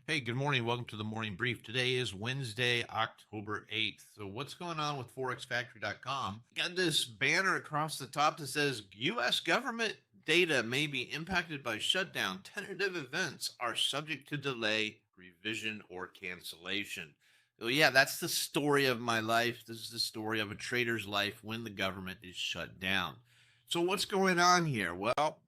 Hey, good morning. Welcome to the morning brief. Today is Wednesday, October 8th. So, what's going on with forexfactory.com? Got this banner across the top that says U.S. government data may be impacted by shutdown. Tentative events are subject to delay, revision, or cancellation. So, yeah, that's the story of my life. This is the story of a trader's life when the government is shut down. So, what's going on here? Well,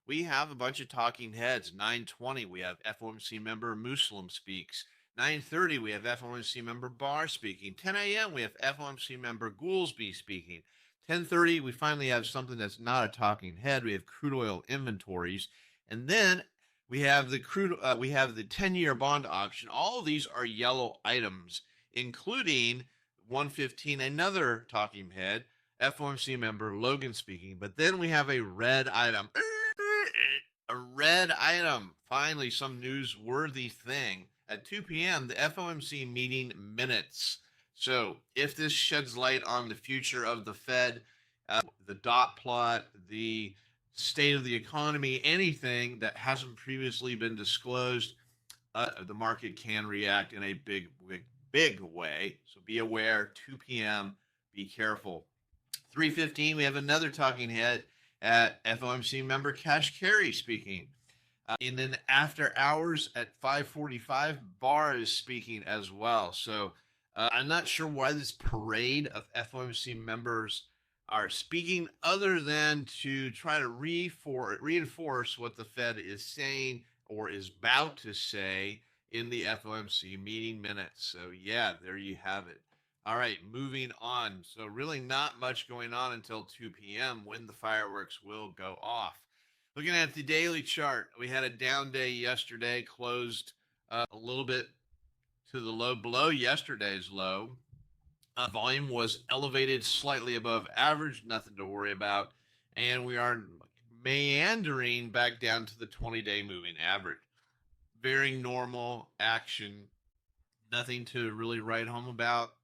we have a bunch of talking heads. 9:20, we have FOMC member Muslim speaks. 9:30, we have FOMC member Barr speaking. 10 a.m., we have FOMC member Goolsby speaking. 10:30, we finally have something that's not a talking head. We have crude oil inventories. And then we have the 10-year bond auction. All of these are yellow items, including 115, another talking head, FOMC member Logan speaking. But then we have a red item. A red item. Finally, some newsworthy thing. At 2 p.m., the FOMC meeting minutes. So, if this sheds light on the future of the Fed, the dot plot, the state of the economy, anything that hasn't previously been disclosed, the market can react in a big way. So, be aware. 2 p.m., be careful. 3:15, we have another talking head at FOMC member Cash Carey speaking. And then after hours at 5:45, Barr is speaking as well. So I'm not sure why this parade of FOMC members are speaking other than to try to reinforce what the Fed is saying or is about to say in the FOMC meeting minutes. So yeah, there you have it. All right, moving on. So, really, not much going on until 2 p.m. when the fireworks will go off. Looking at the daily chart, we had a down day yesterday, closed a little bit to the low below yesterday's low. Volume was elevated slightly above average, nothing to worry about. And we are meandering back down to the 20-day moving average. Very normal action, nothing to really write home about.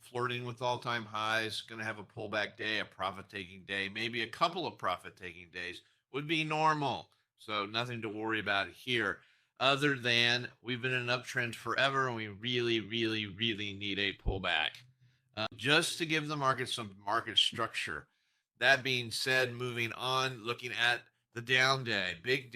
Flirting with all-time highs, going to have a pullback day, a profit-taking day, maybe a couple of profit-taking days would be normal. So nothing to worry about here other than we've been in an uptrend forever and we really, really, really need a pullback just to give the market some market structure. That being said, moving on, looking at the down day, big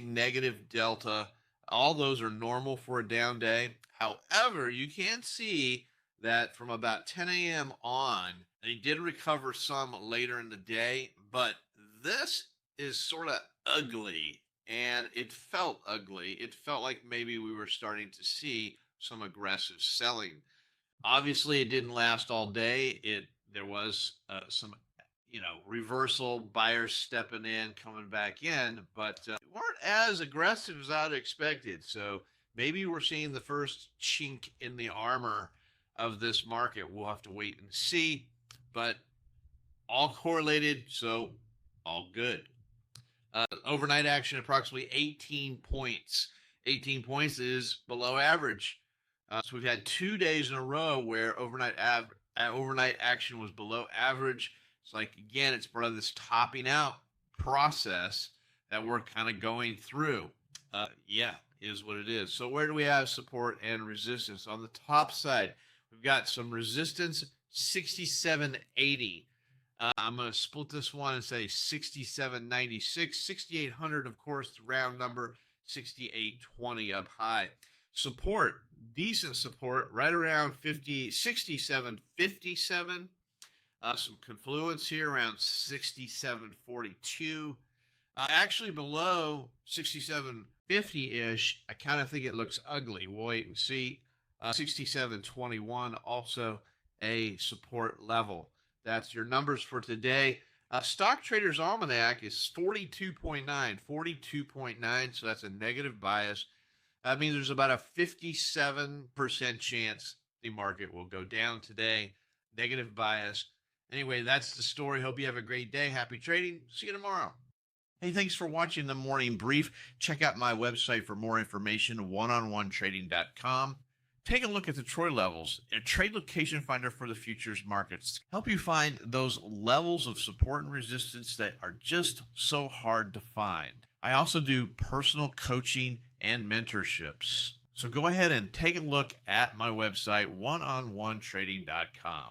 negative delta. All those are normal for a down day. However, you can see that from about 10 a.m. on, they did recover some later in the day, but this is sort of ugly, and it felt ugly. It felt like maybe we were starting to see some aggressive selling. Obviously, it didn't last all day. There was some reversal, buyers stepping in, coming back in, but weren't as aggressive as I'd expected. So maybe we're seeing the first chink in the armor of this market. We'll have to wait and see, but all correlated, so all good. Overnight action, approximately 18 points. 18 points is below average. So we've had 2 days in a row where overnight action was below average. It's like, again, it's part of this topping out process that we're kind of going through. Yeah, is what it is. So where do we have support and resistance? On the top side, we've got some resistance, 67.80. I'm going to split this one and say 67.96. 6,800, of course, the round number, 68.20 up high. Support, decent support, right around 67.57. Some confluence here around 67.42. Actually below 67.50-ish, I kind of think it looks ugly. We'll wait and see. 67.21, also a support level. That's your numbers for today. Stock Trader's Almanac is 42.9, 42.9, so that's a negative bias. That means there's about a 57% chance the market will go down today. Negative bias. Anyway, that's the story. Hope you have a great day. Happy trading. See you tomorrow. Hey, thanks for watching the morning brief. Check out my website for more information, oneononetrading.com. Take a look at the Troy levels, a trade location finder for the futures markets. Help you find those levels of support and resistance that are just so hard to find. I also do personal coaching and mentorships. So go ahead and take a look at my website, oneononetrading.com.